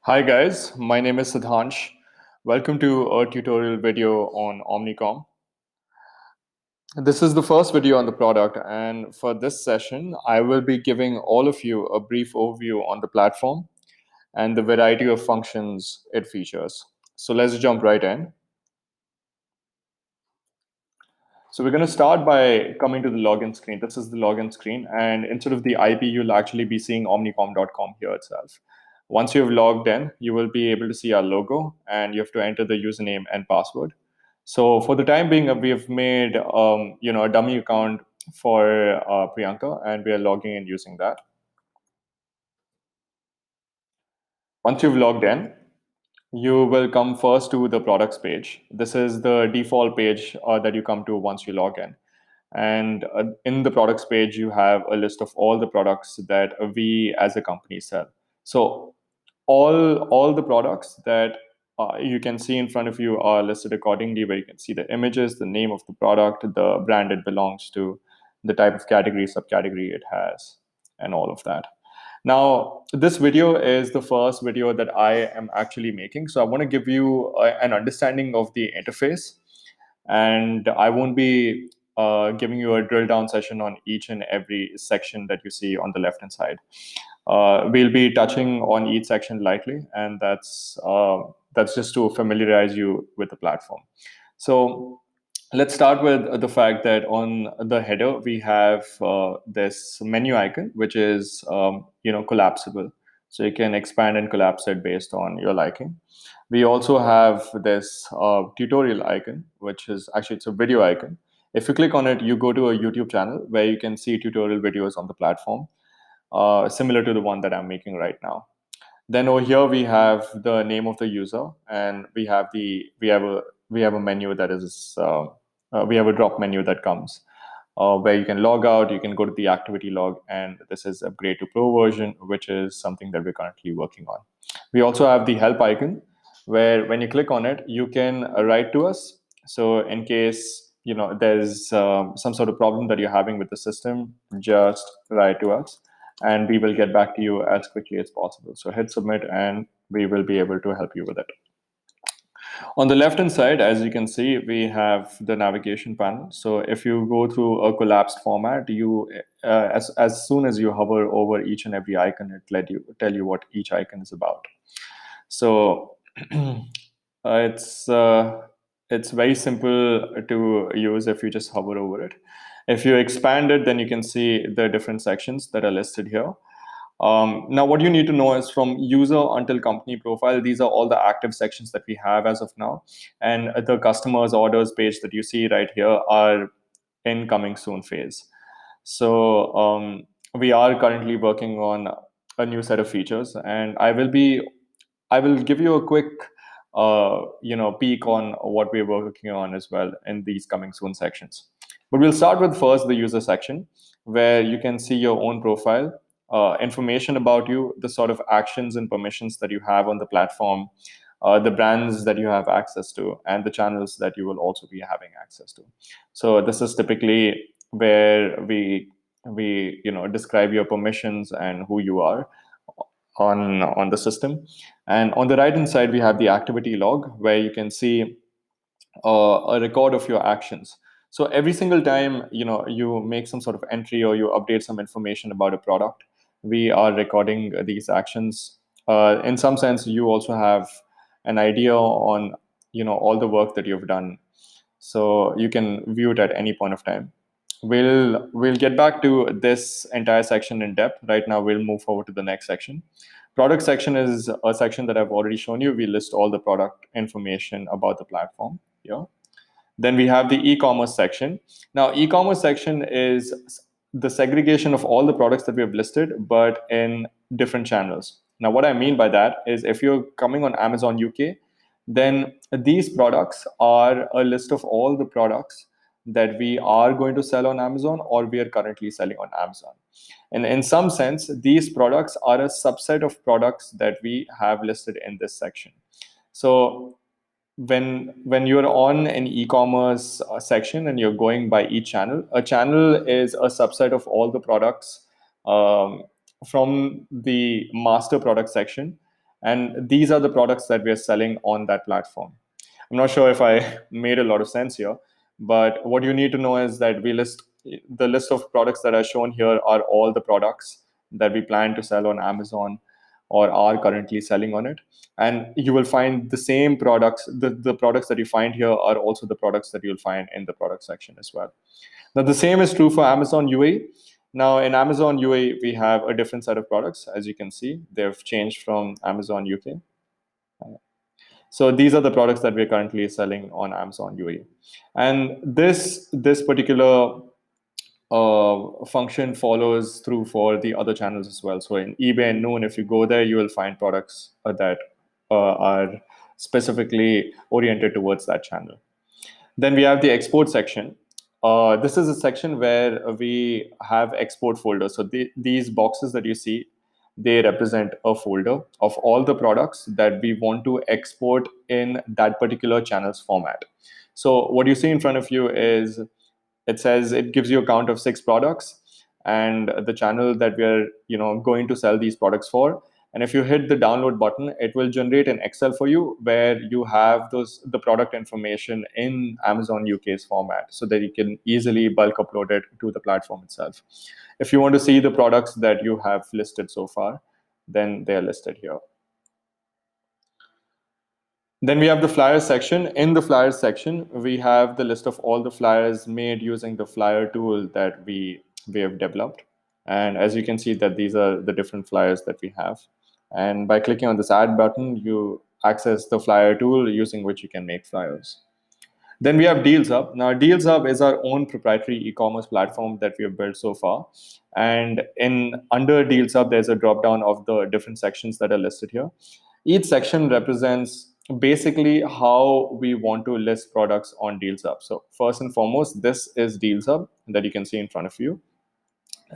Hi guys, my name is Siddhansh. Welcome to a tutorial video on Omnycomm. This is the first video on the product, and for this session, I will be giving all of you a brief overview on the platform and the variety of functions it features. So let's jump right in. So we're going to start by coming to the login screen. This is the login screen, and instead of the IP, you'll actually be seeing omnycomm.com here itself. Once you've logged in, you will be able to see our logo, and you have to enter the username and password. So for the time being, we have made a dummy account for Priyanka, and we are logging in using that. Once you've logged in, you will come first to the products page. This is the default page that you come to once you log in. And in the products page, you have a list of all the products that we as a company sell. So all the products that you can see in front of you are listed accordingly, where you can see the images, the name of the product, the brand it belongs to, the type of category, subcategory it has, and all of that. Now, this video is the first video that I am actually making. So I want to give you an understanding of the interface, and I won't be giving you a drill down session on each and every section that you see on the left hand side. We'll be touching on each section lightly, and that's just to familiarize you with the platform. So let's start with the fact that on the header we have this menu icon, which is collapsible, so you can expand and collapse it based on your liking. We also have this tutorial icon, which is actually it's a video icon. If you click on it, you go to a YouTube channel where you can see tutorial videos on the platform, similar to the one that I'm making right now. Then over here we have the name of the user, and we have a menu that is we have a drop menu that comes where you can log out, you can go to the activity log, and this is upgrade to pro version, which is something that we're currently working on. We also have the help icon, where when you click on it, you can write to us. So in case there's some sort of problem that you're having with the system, just write to us and we will get back to you as quickly as possible. So hit submit and we will be able to help you with it. On the left hand side, as you can see, we have the navigation panel. So if you go through a collapsed format, as soon as you hover over each and every icon, tell you what each icon is about. So it's very simple to use if you just hover over it. If you expand it, then you can see the different sections that are listed here. Now, what you need to know is from user until company profile, these are all the active sections that we have as of now. And the customers orders page that you see right here are in coming soon phase. So we are currently working on a new set of features, and I will give you a quick peek on what we're working on as well in these coming soon sections. But we'll start with first the user section, where you can see your own profile, information about you, the sort of actions and permissions that you have on the platform, the brands that you have access to, and the channels that you will also be having access to. So this is typically where we describe your permissions and who you are on the system. And on the right hand side, we have the activity log, where you can see a record of your actions. So every single time you make some sort of entry or you update some information about a product, we are recording these actions. In some sense, you also have an idea on all the work that you've done, so you can view it at any point of time. We'll get back to this entire section in depth. Right now, we'll move forward to the next section. Product section is a section that I've already shown you. We list all the product information about the platform here. Then we have the e-commerce section. Now, e-commerce section is the segregation of all the products that we have listed, but in different channels. Now, what I mean by that is if you're coming on Amazon UK, then these products are a list of all the products that we are going to sell on Amazon or we are currently selling on Amazon. And in some sense, these products are a subset of products that we have listed in this section. So when you're on an e-commerce section and you're going by each channel, a channel is a subset of all the products from the master product section, And these are the products that we are selling on that platform. I'm not sure if I made a lot of sense here, but what you need to know is that the list of products that are shown here are all the products that we plan to sell on Amazon or are currently selling on it. And you will find the same products, the products that you find here are also the products that you'll find in the product section as well. Now, the same is true for Amazon UAE. Now, in Amazon UAE, we have a different set of products. As you can see, they've changed from Amazon UK. So these are the products that we're currently selling on Amazon UAE. And this particular function follows through for the other channels as well. So in eBay and Noon, if you go there, you will find products that are specifically oriented towards that channel. Then we have the export section. This is a section where we have export folders. So these boxes that you see, they represent a folder of all the products that we want to export in that particular channel's format. So what you see in front of you is, it says, it gives you a count of 6 products and the channel that we are going to sell these products for. And if you hit the download button, it will generate an Excel for you where you have the product information in Amazon UK's format so that you can easily bulk upload it to the platform itself. If you want to see the products that you have listed so far, then they are listed here. Then we have the flyers section. In the flyers section, we have the list of all the flyers made using the flyer tool that we have developed. And as you can see that these are the different flyers that we have. And by clicking on this add button, you access the flyer tool using which you can make flyers. Then we have Dealshub. Now, Dealshub is our own proprietary e-commerce platform that we have built so far. And under Dealshub, there's a drop-down of the different sections that are listed here. Each section represents basically how we want to list products on Dealshub. So first and foremost, this is Dealshub that you can see in front of you.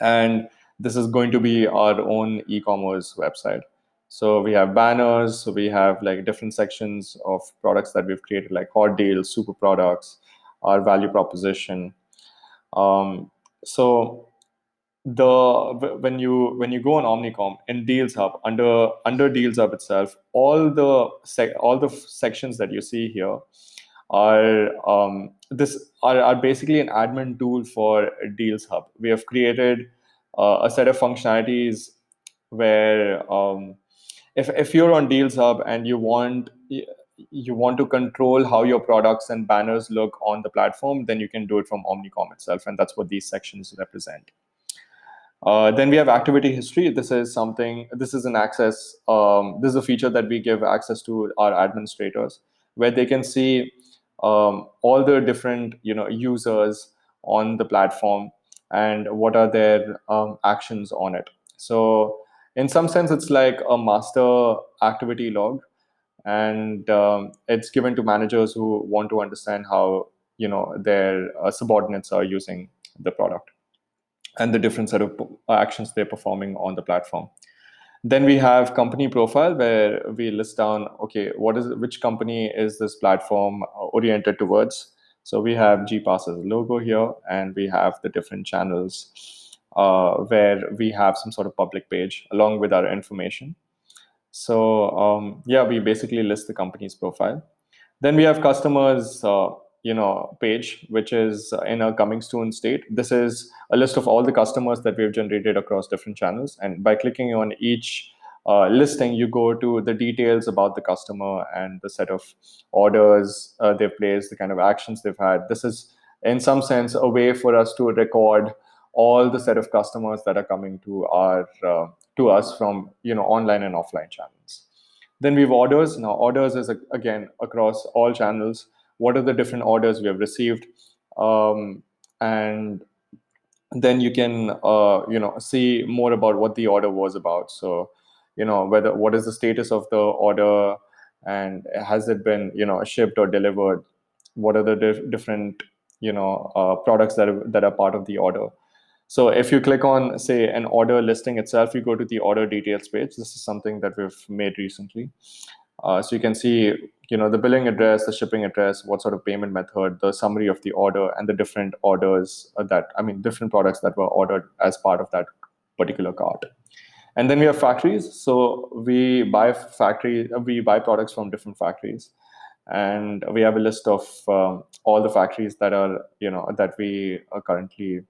And this is going to be our own e-commerce website. So we have banners, so we have like different sections of products that we've created, like hot deals, super products, our value proposition. So when you go on Omnycomm in Dealshub, under Dealshub itself, all the sections that you see here are basically an admin tool for Dealshub. We have created a set of functionalities where if you're on Dealshub and you want to control how your products and banners look on the platform, then you can do it from Omnycomm itself, and that's what these sections represent. Then we have activity history. This is an access. This is a feature that we give access to our administrators, where they can see all the different users on the platform and what are their actions on it. So in some sense, it's like a master activity log, and it's given to managers who want to understand how their subordinates are using the product and the different set of actions they're performing on the platform. Then we have company profile, where we list down, okay, which company is this platform oriented towards? So we have GPass as a logo here, and we have the different channels where we have some sort of public page along with our information. So we basically list the company's profile. Then we have customers page, which is in a coming soon state. This is a list of all the customers that we've generated across different channels, and by clicking on each listing, you go to the details about the customer and the set of orders they've placed, the kind of actions they've had. This is in some sense a way for us to record all the set of customers that are coming to us from online and offline channels. Then we have orders. Now, orders is again across all channels. What are the different orders we have received? And then you can see more about what the order was about. So what is the status of the order, and has it been shipped or delivered? What are the different products that are part of the order? So if you click on, say, an order listing itself, you go to the order details page. This is something that we've made recently. So you can see, the billing address, the shipping address, what sort of payment method, the summary of the order, and the different orders different products that were ordered as part of that particular cart. And then we have factories. So we buy products from different factories, and we have a list of all the factories that are that we are currently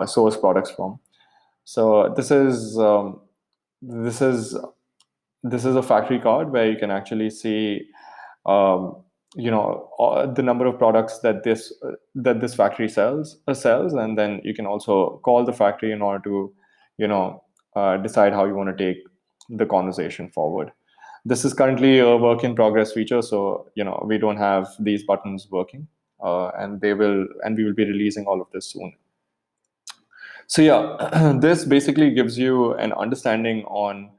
source products from. So this is this is a factory card where you can actually see um, the number of products that this factory sells, and then you can also call the factory in order to you know decide how you want to take the conversation forward. This is currently a work in progress feature, so we don't have these buttons working, and we will be releasing all of this soon. So yeah, this basically gives you an understanding on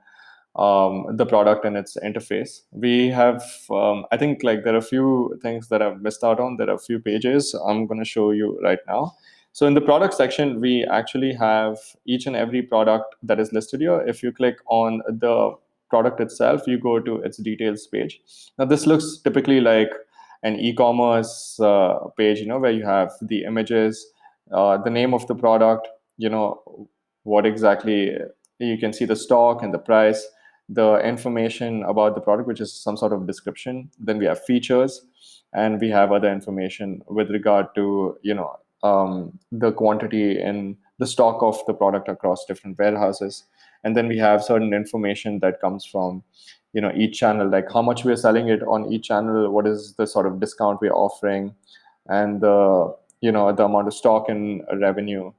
the product and its interface. We have, I think, like there are a few things that I've missed out on. There are a few pages I'm going to show you right now. So in the product section, we actually have each and every product that is listed here. If you click on the product itself, you go to its details page. Now this looks typically like an e-commerce page, where you have the images, the name of the product, what exactly you can see the stock and the price, the information about the product, which is some sort of description. Then we have features, and we have other information with regard to the quantity in the stock of the product across different warehouses. And then we have certain information that comes from each channel, like how much we're selling it on each channel, what is the sort of discount we're offering, and the amount of stock and revenue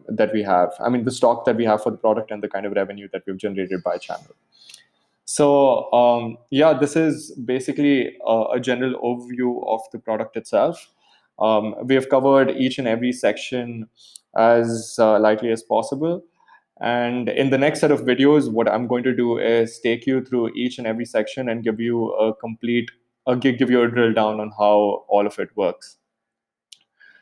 that we have. I mean, the stock that we have for the product and the kind of revenue that we've generated by channel. So yeah, this is basically a general overview of the product itself. We have covered each and every section as lightly as possible. And in the next set of videos, what I'm going to do is take you through each and every section and give you give you a drill down on how all of it works.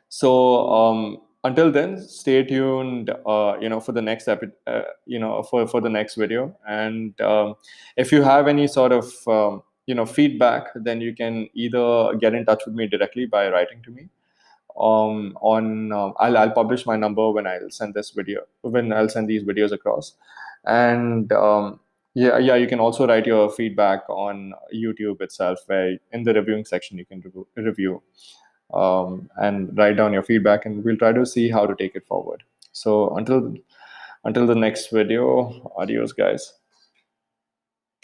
So until then, stay tuned. For the next for the next video. And if you have any sort of feedback, then you can either get in touch with me directly by writing to me. I'll publish my number when I'll send these videos across. And yeah, you can also write your feedback on YouTube itself, where in the reviewing section you can review and write down your feedback, and we'll try to see how to take it forward. So until the next video, adios guys.